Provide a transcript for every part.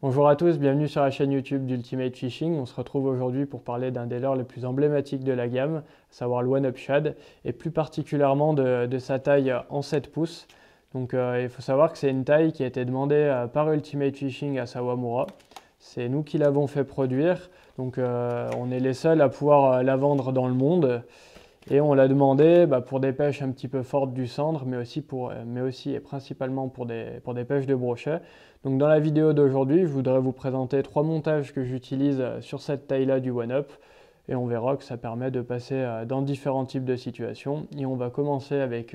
Bonjour à tous, bienvenue sur la chaîne YouTube d'Ultimate Fishing. On se retrouve aujourd'hui pour parler d'un des leurres les plus emblématiques de la gamme, à savoir le One Up Shad, et plus particulièrement de sa taille en 7 pouces. Donc il faut savoir que c'est une taille qui a été demandée par Ultimate Fishing à Sawamura. C'est nous qui l'avons fait produire, donc on est les seuls à pouvoir la vendre dans le monde. Et on l'a demandé pour des pêches un petit peu fortes du cendre, mais aussi et principalement pour des pêches de brochet. Donc dans la vidéo d'aujourd'hui, je voudrais vous présenter 3 montages que j'utilise sur cette taille-là du One Up. Et on verra que ça permet de passer dans différents types de situations. Et on va commencer avec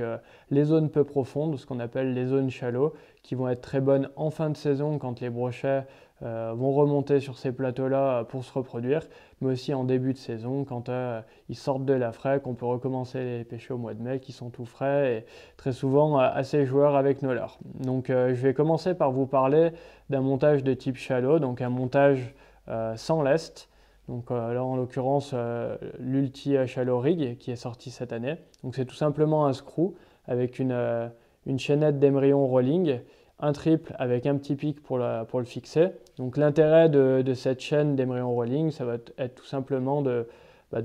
les zones peu profondes, ce qu'on appelle les zones shallow, qui vont être très bonnes en fin de saison quand les brochets vont remonter sur ces plateaux-là pour se reproduire, mais aussi en début de saison quand ils sortent de la fraie, qu'on peut recommencer les pêcher au mois de mai, qui sont tout frais et très souvent assez joueurs avec nos leurres. Donc je vais commencer par vous parler d'un montage de type shallow, donc un montage sans lest. Donc là en l'occurrence l'Ulti Shallow Rig qui est sorti cette année. Donc c'est tout simplement un screw avec une chaînette d'émerillon rolling, un triple avec un petit pic pour le fixer. Donc l'intérêt de cette chaîne d'émerillon rolling, ça va être tout simplement de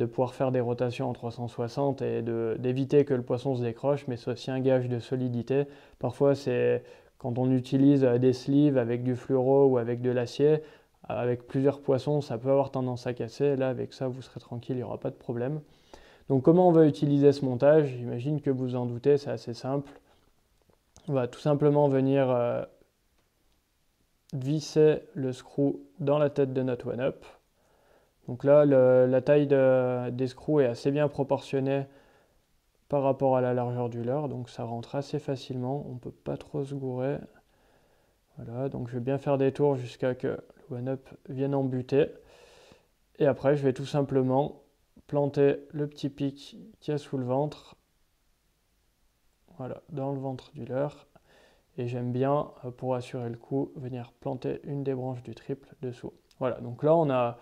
pouvoir faire des rotations en 360 et d'éviter que le poisson se décroche, mais c'est aussi un gage de solidité. Parfois c'est quand on utilise des sleeves avec du fluoro ou avec de l'acier, avec plusieurs poissons, ça peut avoir tendance à casser. Là, avec ça, vous serez tranquille, il n'y aura pas de problème. Donc, comment on va utiliser ce montage? J'imagine que vous en doutez, c'est assez simple. On va tout simplement venir visser le screw dans la tête de notre One Up. Donc là, la taille des screws est assez bien proportionnée par rapport à la largeur du leurre, donc ça rentre assez facilement. On ne peut pas trop se gourer. Voilà, donc je vais bien faire des tours jusqu'à que le One Up vienne en butée. Et après, je vais tout simplement planter le petit pic qu'il y a sous le ventre, voilà, dans le ventre du leurre. Et j'aime bien, pour assurer le coup, venir planter une des branches du triple dessous. Voilà, donc là, on a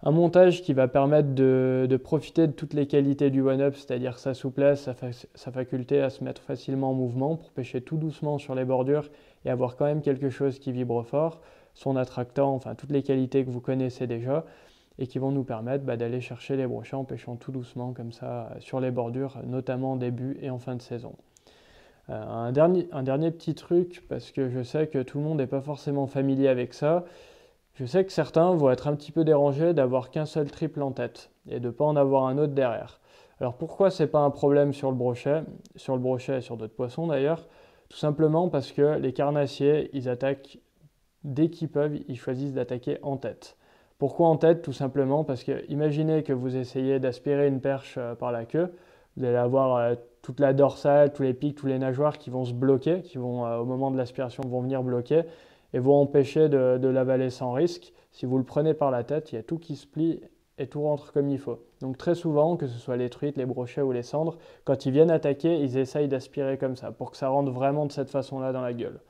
un montage qui va permettre de profiter de toutes les qualités du One Up, c'est-à-dire sa souplesse, sa faculté à se mettre facilement en mouvement pour pêcher tout doucement sur les bordures et avoir quand même quelque chose qui vibre fort, son attractant, enfin toutes les qualités que vous connaissez déjà et qui vont nous permettre d'aller chercher les brochets en pêchant tout doucement comme ça sur les bordures, notamment en début et en fin de saison. Un dernier petit truc, parce que je sais que tout le monde n'est pas forcément familier avec ça, je sais que certains vont être un petit peu dérangés d'avoir qu'un seul triple en tête et de ne pas en avoir un autre derrière. Alors pourquoi c'est pas un problème sur le brochet et sur d'autres poissons d'ailleurs? Tout simplement parce que les carnassiers, ils attaquent dès qu'ils peuvent, ils choisissent d'attaquer en tête. Pourquoi en tête? Tout simplement parce que imaginez que vous essayez d'aspirer une perche par la queue, vous allez avoir toute la dorsale, tous les pics, tous les nageoires qui vont se bloquer, qui vont au moment de l'aspiration vont venir bloquer et vont empêcher de l'avaler sans risque. Si vous le prenez par la tête, il y a tout qui se plie et tout rentre comme il faut. Donc très souvent, que ce soit les truites, les brochets ou les cendres, quand ils viennent attaquer, ils essayent d'aspirer comme ça, pour que ça rentre vraiment de cette façon-là dans la gueule.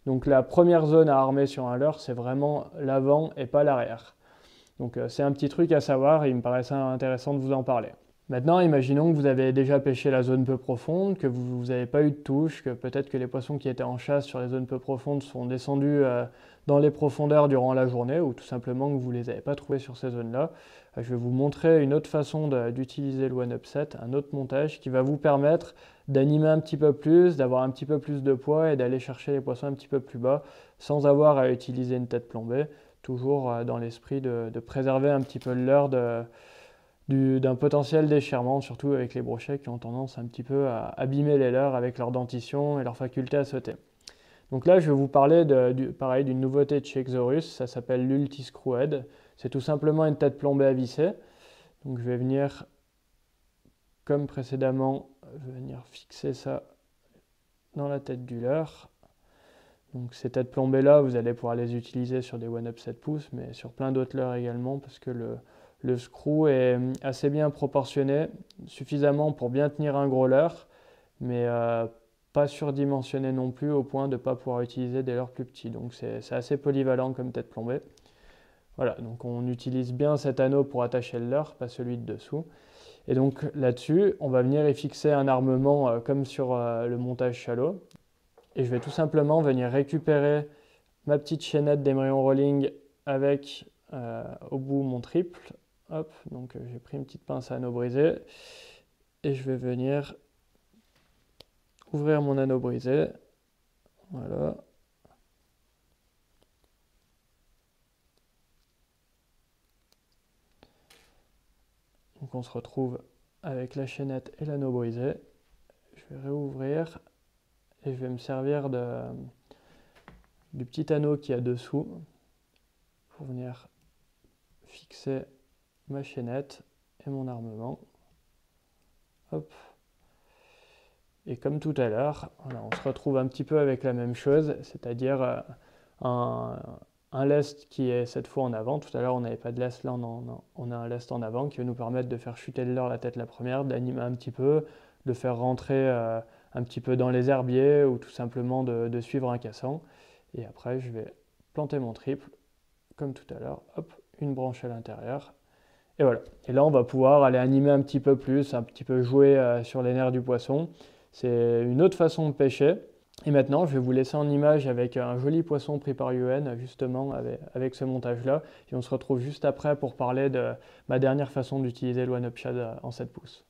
Donc la première zone à armer sur un leurre, c'est vraiment l'avant et pas l'arrière. Donc c'est un petit truc à savoir et il me paraissait intéressant de vous en parler. Maintenant, imaginons que vous avez déjà pêché la zone peu profonde, que vous n'avez pas eu de touche, que peut-être que les poissons qui étaient en chasse sur les zones peu profondes sont descendus dans les profondeurs durant la journée, ou tout simplement que vous ne les avez pas trouvés sur ces zones-là. Je vais vous montrer une autre façon d'utiliser le One Up Set, un autre montage qui va vous permettre d'animer un petit peu plus, d'avoir un petit peu plus de poids et d'aller chercher les poissons un petit peu plus bas sans avoir à utiliser une tête plombée, toujours dans l'esprit de préserver un petit peu le leurre d'un potentiel déchirement, surtout avec les brochets qui ont tendance un petit peu à abîmer les leurres avec leur dentition et leur faculté à sauter. Donc là, je vais vous parler pareil d'une nouveauté de chez Exorus, ça s'appelle l'Ulti Screwhead. C'est tout simplement une tête plombée à visser. Donc je vais venir, comme précédemment, venir fixer ça dans la tête du leurre. Donc ces têtes plombées là, vous allez pouvoir les utiliser sur des One Up 7 pouces, mais sur plein d'autres leurres également, parce que le screw est assez bien proportionné, suffisamment pour bien tenir un gros leurre, mais pas surdimensionné non plus au point de ne pas pouvoir utiliser des leurres plus petits. Donc c'est assez polyvalent comme tête plombée. Voilà, donc on utilise bien cet anneau pour attacher le leurre, pas celui de dessous. Et donc là-dessus, on va venir y fixer un armement comme sur le montage shallow. Et je vais tout simplement venir récupérer ma petite chaînette d'Emeryon Rolling avec au bout mon triple. Hop, donc j'ai pris une petite pince à anneau brisé et je vais venir ouvrir mon anneau brisé. Voilà. Donc on se retrouve avec la chaînette et l'anneau brisé. Je vais réouvrir et je vais me servir du petit anneau qui est dessous pour venir fixer ma chaînette et mon armement. Hop. Et comme tout à l'heure, voilà, on se retrouve un petit peu avec la même chose, c'est-à-dire un lest qui est cette fois en avant. Tout à l'heure, on n'avait pas de lest, là on a un lest en avant qui va nous permettre de faire chuter le leurre la tête la première, d'animer un petit peu, de faire rentrer un petit peu dans les herbiers ou tout simplement de suivre un cassant. Et après, je vais planter mon triple, comme tout à l'heure, hop, une branche à l'intérieur. Et voilà. Et là, on va pouvoir aller animer un petit peu plus, un petit peu jouer sur les nerfs du poisson. C'est une autre façon de pêcher. Et maintenant, je vais vous laisser en image avec un joli poisson pris par Yuen, justement, avec ce montage-là. Et on se retrouve juste après pour parler de ma dernière façon d'utiliser le One-Up Shad en 7 pouces.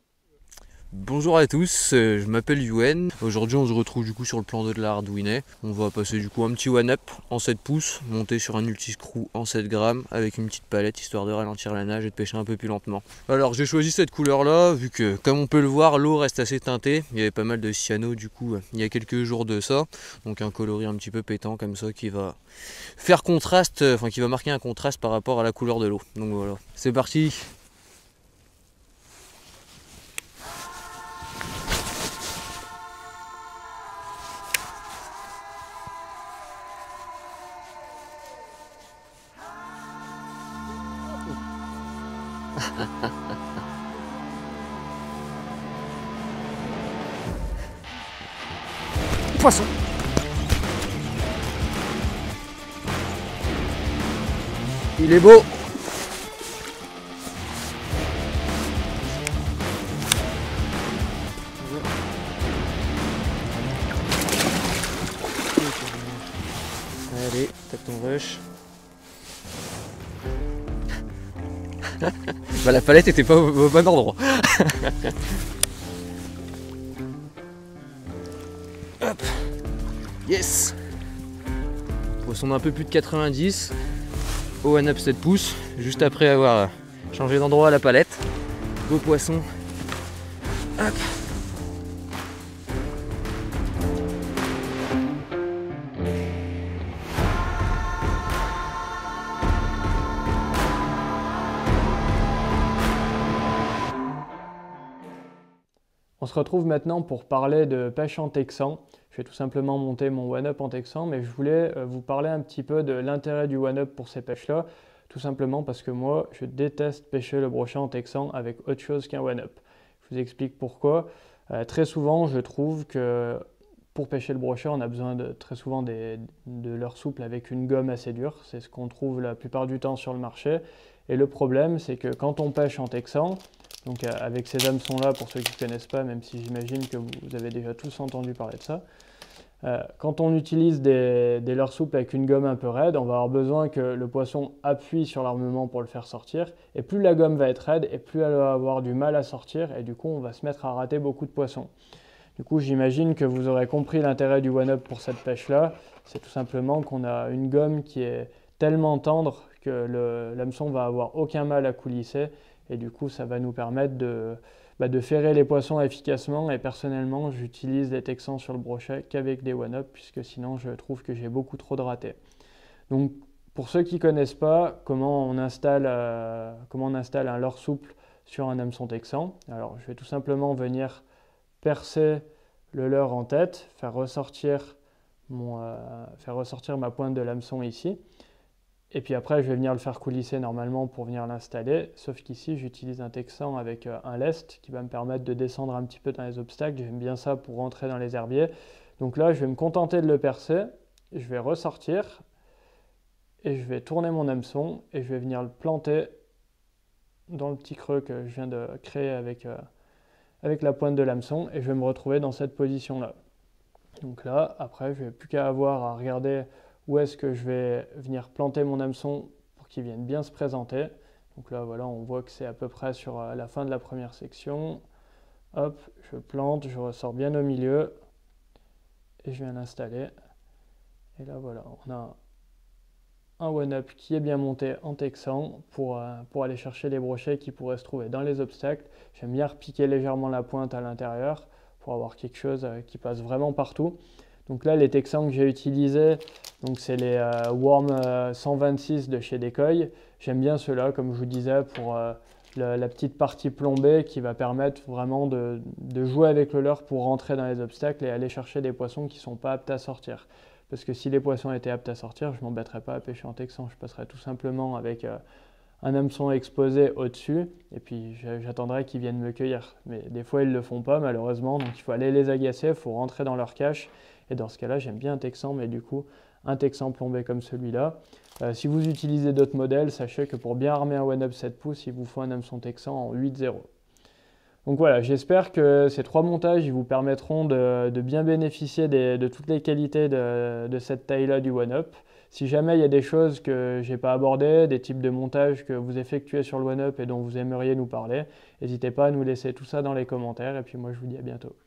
Bonjour à tous, je m'appelle Yuen. Aujourd'hui on se retrouve du coup sur le plan de la Hardwinnet. On va passer du coup un petit one-up en 7 pouces, monté sur un Ultiscrew en 7 grammes avec une petite palette histoire de ralentir la nage et de pêcher un peu plus lentement. Alors j'ai choisi cette couleur là vu que comme on peut le voir l'eau reste assez teintée. Il y avait pas mal de cyano du coup il y a quelques jours de ça. Donc un coloris un petit peu pétant comme ça qui va faire contraste, enfin qui va marquer un contraste par rapport à la couleur de l'eau. Donc voilà, c'est parti. Poisson. Il est beau. Allez, tape ton rush. Bah la palette était pas au bon endroit. Hop. Yes. Poisson d'un peu plus de 90 au one-up 7 pouces, juste après avoir changé d'endroit à la palette. Beau poisson. Hop. On se retrouve maintenant pour parler de pêche en texan. Je vais tout simplement monter mon one-up en texan, mais je voulais vous parler un petit peu de l'intérêt du one-up pour ces pêches-là, tout simplement parce que moi, je déteste pêcher le brochet en texan avec autre chose qu'un one-up. Je vous explique pourquoi. Très souvent, je trouve que pour pêcher le brochet, on a besoin très souvent de leurres souples avec une gomme assez dure. C'est ce qu'on trouve la plupart du temps sur le marché. Et le problème, c'est que quand on pêche en texan, donc avec ces hameçons-là, pour ceux qui ne connaissent pas, même si j'imagine que vous avez déjà tous entendu parler de ça, quand on utilise des leurres souples avec une gomme un peu raide, on va avoir besoin que le poisson appuie sur l'armement pour le faire sortir. Et plus la gomme va être raide, et plus elle va avoir du mal à sortir, et du coup on va se mettre à rater beaucoup de poissons. Du coup j'imagine que vous aurez compris l'intérêt du one-up pour cette pêche-là. C'est tout simplement qu'on a une gomme qui est tellement tendre que l'hameçon va avoir aucun mal à coulisser. Et du coup, ça va nous permettre de ferrer les poissons efficacement. Et personnellement, j'utilise les texans sur le brochet qu'avec des one-up, puisque sinon, je trouve que j'ai beaucoup trop de ratés. Donc, pour ceux qui ne connaissent pas comment on installe un leurre souple sur un hameçon texan, alors je vais tout simplement venir percer le leurre en tête, faire ressortir ma pointe de l'hameçon ici. Et puis après, je vais venir le faire coulisser normalement pour venir l'installer. Sauf qu'ici, j'utilise un texan avec un lest qui va me permettre de descendre un petit peu dans les obstacles. J'aime bien ça pour rentrer dans les herbiers. Donc là, je vais me contenter de le percer. Je vais ressortir et je vais tourner mon hameçon et je vais venir le planter dans le petit creux que je viens de créer avec la pointe de l'hameçon et je vais me retrouver dans cette position-là. Donc là, après, je n'ai plus qu'à avoir à regarder où est-ce que je vais venir planter mon hameçon pour qu'il vienne bien se présenter. Donc là, voilà, on voit que c'est à peu près sur la fin de la première section. Hop, je plante, je ressors bien au milieu et je viens l'installer. Et là, voilà, on a un one-up qui est bien monté en texan pour aller chercher les brochets qui pourraient se trouver dans les obstacles. J'aime bien repiquer légèrement la pointe à l'intérieur pour avoir quelque chose qui passe vraiment partout. Donc là, les texans que j'ai utilisés, c'est les Worm 126 de chez Decoy. J'aime bien ceux-là, comme je vous disais, pour la petite partie plombée qui va permettre vraiment de jouer avec le leurre pour rentrer dans les obstacles et aller chercher des poissons qui ne sont pas aptes à sortir. Parce que si les poissons étaient aptes à sortir, je ne m'embêterais pas à pêcher en texan. Je passerais tout simplement avec un hameçon exposé au-dessus et puis j'attendrai qu'ils viennent me cueillir. Mais des fois, ils ne le font pas malheureusement, donc il faut aller les agacer, il faut rentrer dans leur cache. Et dans ce cas-là, j'aime bien un texan, mais du coup, un texan plombé comme celui-là. Si vous utilisez d'autres modèles, sachez que pour bien armer un one-up 7 pouces, il vous faut un hameçon texan en 8.0. Donc voilà, j'espère que ces 3 montages ils vous permettront de bien bénéficier de toutes les qualités de cette taille-là du one-up. Si jamais il y a des choses que je n'ai pas abordées, des types de montages que vous effectuez sur le one-up et dont vous aimeriez nous parler, n'hésitez pas à nous laisser tout ça dans les commentaires et puis moi je vous dis à bientôt.